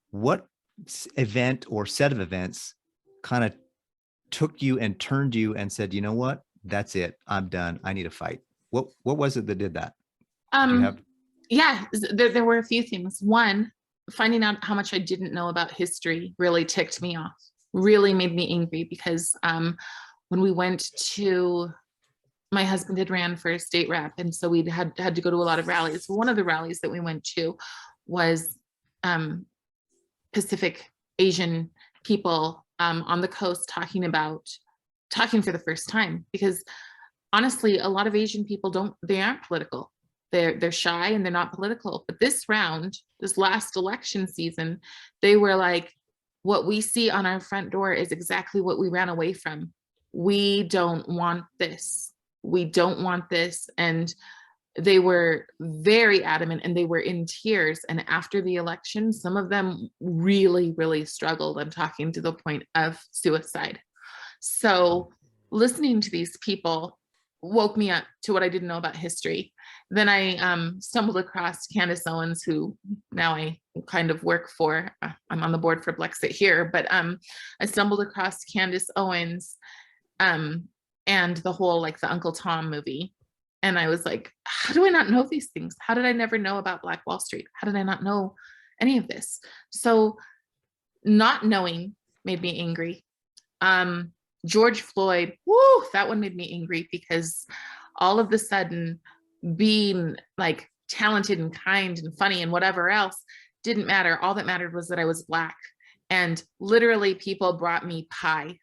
What event or set of events kind of took you and turned you and said, you know what, that's it. I'm done. I need a fight. What was it that did that? There were a few things. One, finding out how much I didn't know about history really ticked me off, really made me angry, because when we went to my husband had ran for a state rep, and so we had to go to a lot of rallies. One of the rallies that we went to was Pacific Asian people on the coast talking for the first time, because honestly, a lot of Asian people they aren't political. They're shy and they're not political. But this last election season, they were like, what we see on our front door is exactly what we ran away from. We don't want this. We don't want this. And they were very adamant, and they were in tears. And after the election, some of them really, really struggled. I'm talking to the point of suicide. So listening to these people woke me up to what I didn't know about history. Then I stumbled across Candace Owens, who now I kind of work for. I'm on the board for Blexit here, but I stumbled across Candace Owens and the whole like the Uncle Tom movie. And I was like, how do I not know these things? How did I never know about Black Wall Street? How did I not know any of this? So not knowing made me angry. George Floyd, whoo, that one made me angry, because all of a sudden being like talented and kind and funny and whatever else didn't matter. All that mattered was that I was Black. And literally people brought me pie.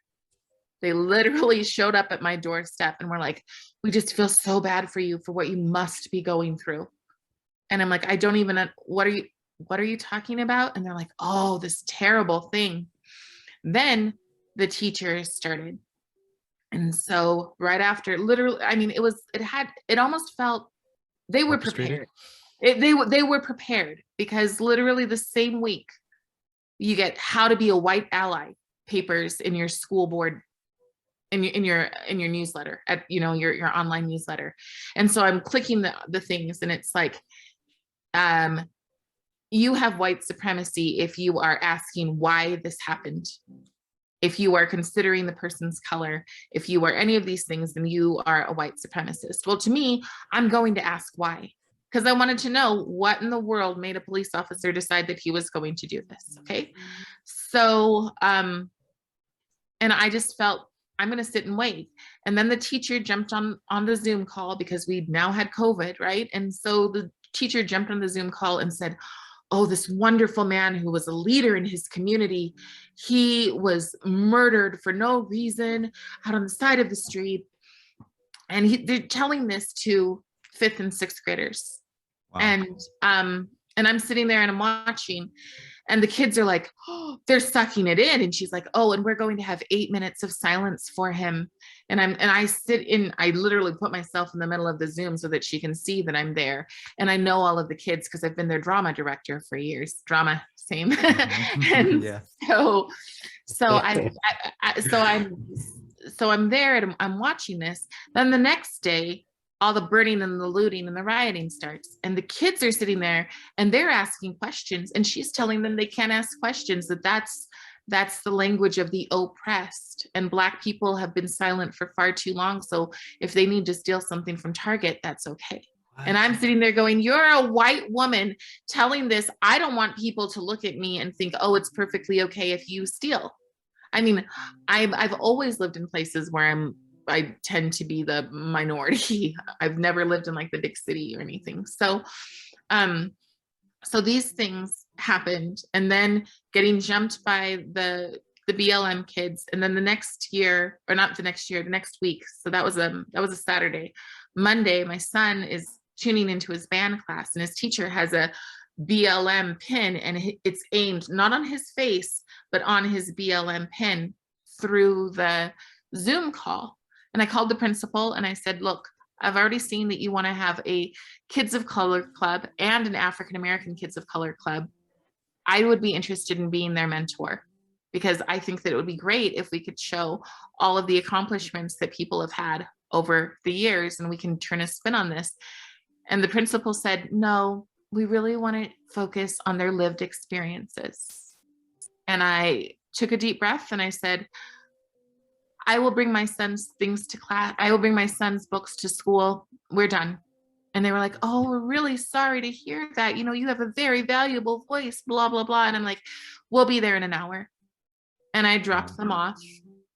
They literally showed up at my doorstep and were like, we just feel so bad for you for what you must be going through. And I'm like, I don't even, what are you talking about? And they're like, oh, this terrible thing. Then the teachers started. And so right after, literally, I mean, it almost felt they were prepared. They were prepared, because literally the same week you get how to be a white ally papers in your school board, in your newsletter, at your online newsletter. And so I'm clicking the things, and it's like, you have white supremacy if you are asking why this happened. If you are considering the person's color, if you are any of these things, then you are a white supremacist. Well, to me, I'm going to ask why, because I wanted to know what in the world made a police officer decide that he was going to do this. Okay. So, and I just felt, I'm going to sit and wait. And then the teacher jumped on the Zoom call, because we now had COVID, right? And so the teacher jumped on the Zoom call and said, oh, this wonderful man who was a leader in his community, he was murdered for no reason out on the side of the street. And they're telling this to 5th and 6th graders. Wow. And I'm sitting there and I'm watching, and the kids are like, oh, they're sucking it in. And she's like, oh, and we're going to have 8 minutes of silence for him. And I literally put myself in the middle of the Zoom so that she can see that I'm there. And I know all of the kids, because I've been their drama director for years. Drama, same. And yeah. So I'm there and I'm watching this. Then the next day, all the burning and the looting and the rioting starts, and the kids are sitting there and they're asking questions, and she's telling them they can't ask questions, that's the language of the oppressed, and Black people have been silent for far too long. So if they need to steal something from Target, that's okay. What? And I'm sitting there going, you're a white woman telling this. I don't want people to look at me and think, oh, it's perfectly okay if you steal. I mean, I've always lived in places where I tend to be the minority. I've never lived in like the big city or anything. So, so these things happened, and then getting jumped by the BLM kids. And then the next week. So that was a Saturday. Monday, my son is tuning into his band class, and his teacher has a BLM pin, and it's aimed not on his face, but on his BLM pin through the Zoom call. And I called the principal and I said, look, I've already seen that you want to have a Kids of Color club and an African-American Kids of Color club. I would be interested in being their mentor, because I think that it would be great if we could show all of the accomplishments that people have had over the years, and we can turn a spin on this. And the principal said, no, we really want to focus on their lived experiences. And I took a deep breath and I said, I will bring my son's things to class. I will bring my son's books to school. We're done. And they were like, oh, we're really sorry to hear that. You have a very valuable voice, blah, blah, blah. And I'm like, we'll be there in an hour. And I dropped them off.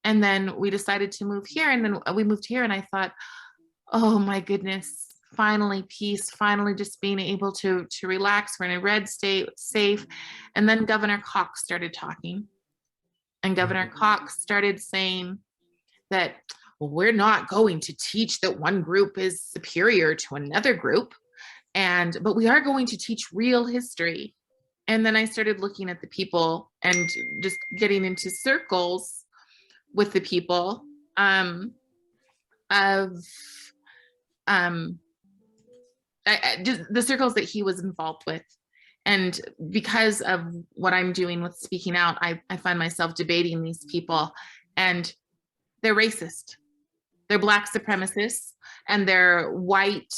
And then we decided to move here. And then we moved here, and I thought, oh my goodness, finally peace, finally just being able to relax. We're in a red state, safe. And then Governor Cox started talking. And Governor Cox started saying that, well, we're not going to teach that one group is superior to another group. But we are going to teach real history. And then I started looking at the people and just getting into circles with the people just the circles that he was involved with. And because of what I'm doing with speaking out, I find myself debating these people, and they're racist. They're Black supremacists, and they're white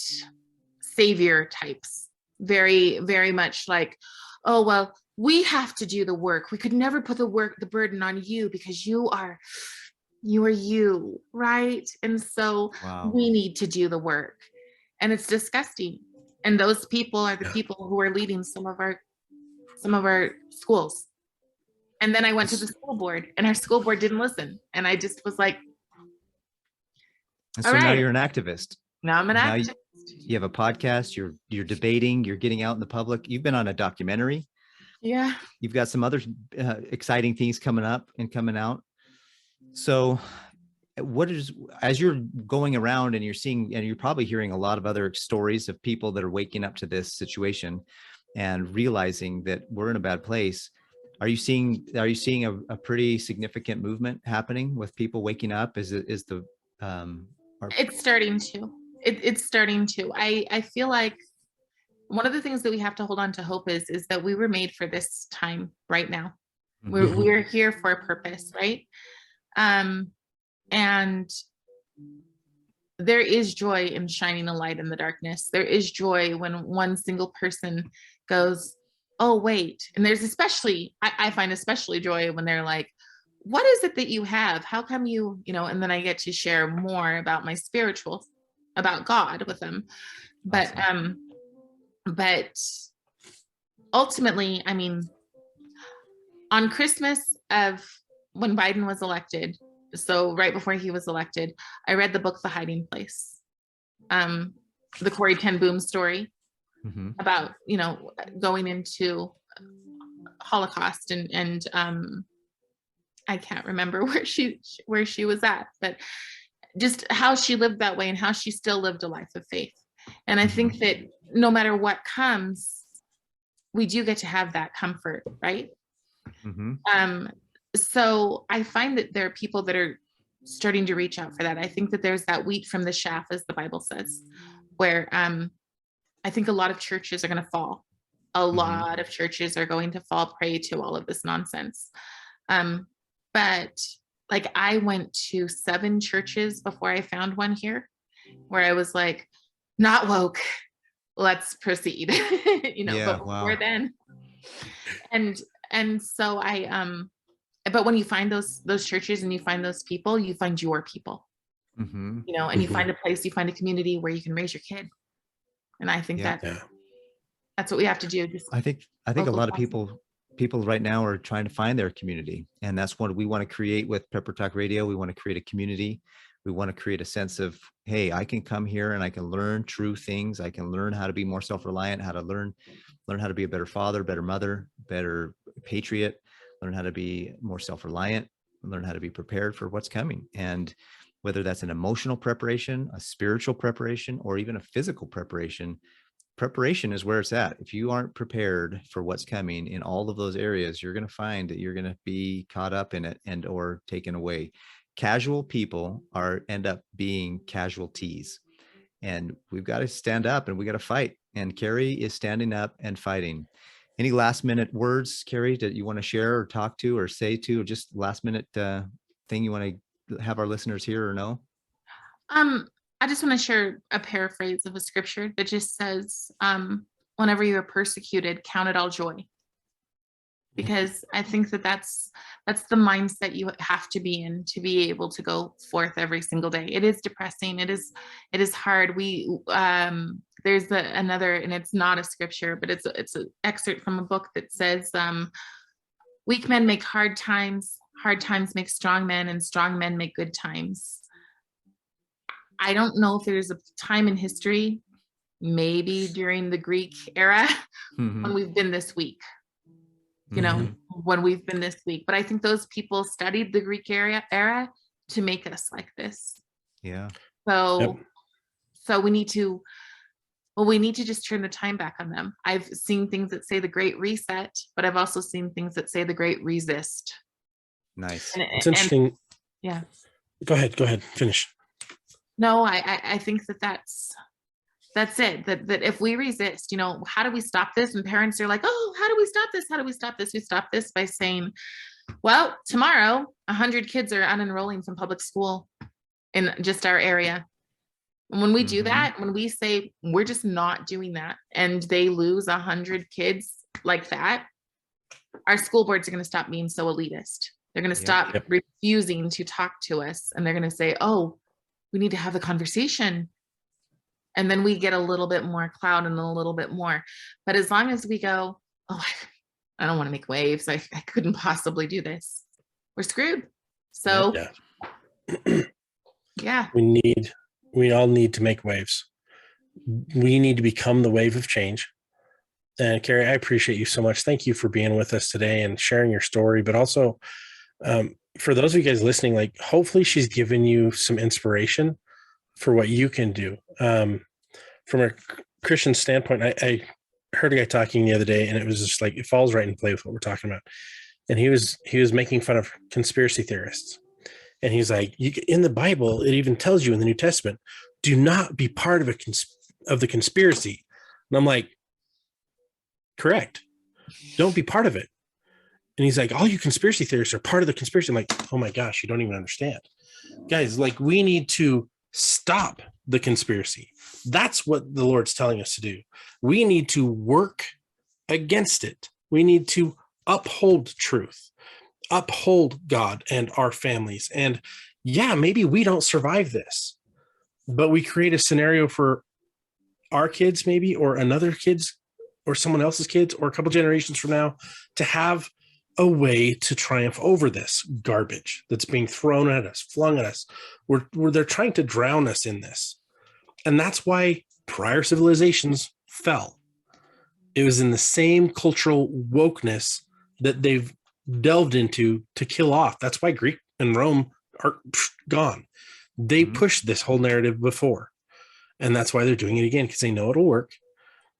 savior types. Very, very much like, oh, well, we have to do the work. We could never put the burden on you because you are you, right? And so Wow. we need to do the work. And it's disgusting. And those people are the people who are leading some of our schools. And then I went to the school board, and our school board didn't listen. And I just was like, And all so now right, you're an activist. now I'm an Now activist. you have a podcast, you're debating, you're getting out in the public. You've been on a documentary. Yeah. You've got some other exciting things coming up and coming out. So as you're going around and you're seeing, and you're probably hearing a lot of other stories of people that are waking up to this situation and realizing that we're in a bad place. Are you seeing a pretty significant movement happening with people waking up? It's starting to. It's starting to. I feel like one of the things that we have to hold on to hope is that we were made for this time right now. We're here for a purpose, right? And there is joy in shining a light in the darkness. There is joy when one single person goes, oh, wait. And there's especially, I find especially joy when they're like, what is it that you have? How come and then I get to share more about my spiritual, about God with them. But, awesome. But ultimately, I mean, on Christmas of when Biden was elected, so right before he was elected, I read the book, The Hiding Place, the Corrie ten Boom story about, going into Holocaust and I can't remember where she was at, but just how she lived that way and how she still lived a life of faith. And I think that no matter what comes, we do get to have that comfort, right? So I find that there are people that are starting to reach out for that. I think that there's that wheat from the chaff, as the Bible says, where I think a lot of churches are going to fall. A lot of churches are going to fall prey to all of this nonsense. But like, I went to 7 churches before I found one here where I was like, not woke, let's proceed. But before then. And so but when you find those churches and you find those people, you find your people, and you find a place, you find a community where you can raise your kid. And I think that's what we have to do. I think a lot of people right now are trying to find their community, and that's what we want to create with Pepper Talk Radio. We want to create a community. We want to create a sense of, hey, I can come here and I can learn true things. I can learn how to be more self-reliant, how to learn how to be a better father, better mother, better patriot, learn how to be more self-reliant, learn how to be prepared for what's coming. And whether that's an emotional preparation, a spiritual preparation, or even a physical preparation is where it's at. If you aren't prepared for what's coming in all of those areas, you're going to find that you're going to be caught up in it and or taken away. Casual people end up being casualties, and we've got to stand up and we got to fight. And Kerry is standing up and fighting. Any last minute words, Kerry, that you want to share or talk to or say to, or just last minute thing you want to have our listeners hear or know? I just want to share a paraphrase of a scripture that just says, whenever you are persecuted, count it all joy. Because I think that that's the mindset you have to be in to be able to go forth every single day. It is depressing. It is hard. There's another, and it's not a scripture, but it's an excerpt from a book that says, weak men make hard times make strong men, and strong men make good times. I don't know if there's a time in history, maybe during the Greek era, when we've been this weak, you know, when we've been this weak. But I think those people studied the Greek era to make us like this. Yeah. So, so we need to just turn the time back on them. I've seen things that say the Great Reset, but I've also seen things that say the Great Resist. Nice. It's interesting. Yeah. Go ahead, finish. No, I think that's it. That if we resist, you know, how do we stop this? And parents are like, oh, how do we stop this? How do we stop this? We stop this by saying, well, tomorrow 100 kids are unenrolling from public school in just our area. And when we do that, when we say we're just not doing that, and they lose 100 kids like that, our school boards are going to stop being so elitist. They're going to stop refusing to talk to us, and they're going to say, oh, we need to have a conversation. And then we get a little bit more clout and a little bit more. But as long as we go, oh, I don't want to make waves, I couldn't possibly do this, we're screwed. So yeah. We all need to make waves. We need to become the wave of change. And Kerry, I appreciate you so much. Thank you for being with us today and sharing your story, but also for those of you guys listening, like, hopefully she's given you some inspiration for what you can do. From a Christian standpoint, I heard a guy talking the other day, and it was just like, it falls right in play with what we're talking about. And he was making fun of conspiracy theorists. And he's like, in the Bible, it even tells you in the New Testament, do not be part of the conspiracy. And I'm like, correct. Don't be part of it. And he's like, all you conspiracy theorists are part of the conspiracy. I'm like, oh my gosh, you don't even understand. Guys, like, we need to stop the conspiracy. That's what the Lord's telling us to do. We need to work against it. We need to uphold truth, uphold God and our families. And yeah, maybe we don't survive this, but we create a scenario for our kids, maybe, or another kid's, or someone else's kids, or a couple generations from now, to have a way to triumph over this garbage that's being thrown at us, flung at us. Where they're trying to drown us in this. And that's why prior civilizations fell. It was in the same cultural wokeness that they've delved into to kill off. That's why Greek and Rome are gone. They pushed this whole narrative before. And that's why they're doing it again, because they know it'll work.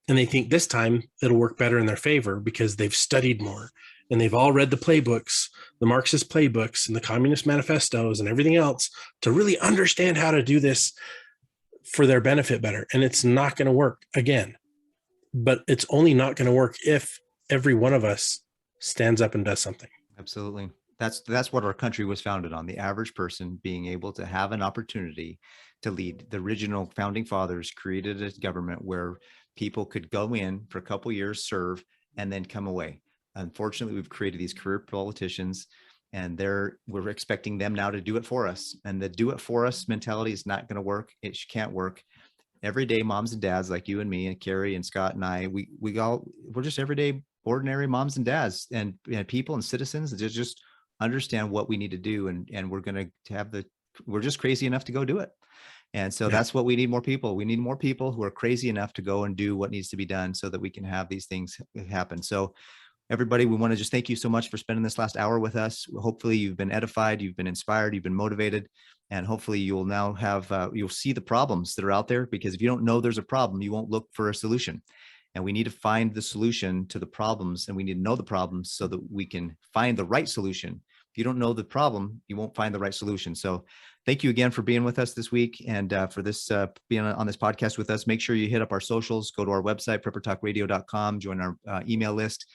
And they think this time it'll work better in their favor because they've studied more. And they've all read the playbooks, the Marxist playbooks and the Communist manifestos and everything else to really understand how to do this for their benefit better. And it's not going to work again. But it's only not going to work if every one of us stands up and does something. Absolutely. That's what our country was founded on. The average person being able to have an opportunity to lead. The original founding fathers created a government where people could go in for a couple years, serve, and then come away. Unfortunately, we've created these career politicians, and we're expecting them now to do it for us. And the do it for us mentality is not going to work. It can't work. Everyday moms and dads like you and me and Kerry and Scott and I, we're just everyday ordinary moms and dads and people and citizens that just understand what we need to do. And we're going to we're just crazy enough to go do it. And so that's what we need more people. We need more people who are crazy enough to go and do what needs to be done so that we can have these things happen. So everybody, we want to just thank you so much for spending this last hour with us. Hopefully you've been edified, you've been inspired, you've been motivated, and hopefully you'll now you'll see the problems that are out there, because if you don't know there's a problem, you won't look for a solution. And we need to find the solution to the problems, and we need to know the problems so that we can find the right solution. If you don't know the problem, you won't find the right solution. So thank you again for being with us this week, and for this being on this podcast with us. Make sure you hit up our socials, go to our website, preppertalkradio.com, join our email list.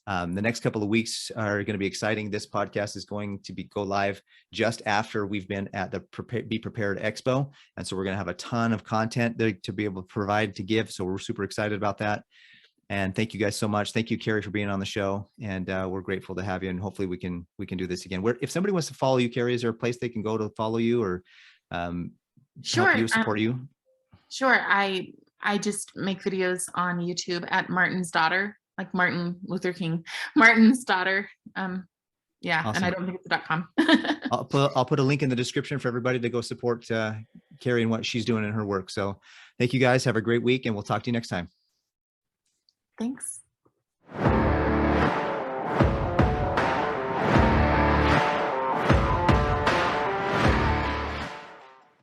The next couple of weeks are going to be exciting. This podcast is going to go live just after we've been at the Be Prepared Expo. And so we're going to have a ton of content there to be able to provide, to give. So we're super excited about that. And thank you guys so much. Thank you, Kerry, for being on the show. And we're grateful to have you. And hopefully we can do this again. If somebody wants to follow you, Kerry, is there a place they can go to follow you or help you, support you? Sure. I just make videos on YouTube at Martin's Daughter, like Martin Luther King, Martin's Daughter. Awesome. And I don't think it's .com. I'll put a link in the description for everybody to go support Kerry and what she's doing in her work. So thank you guys. Have a great week, and we'll talk to you next time. Thanks.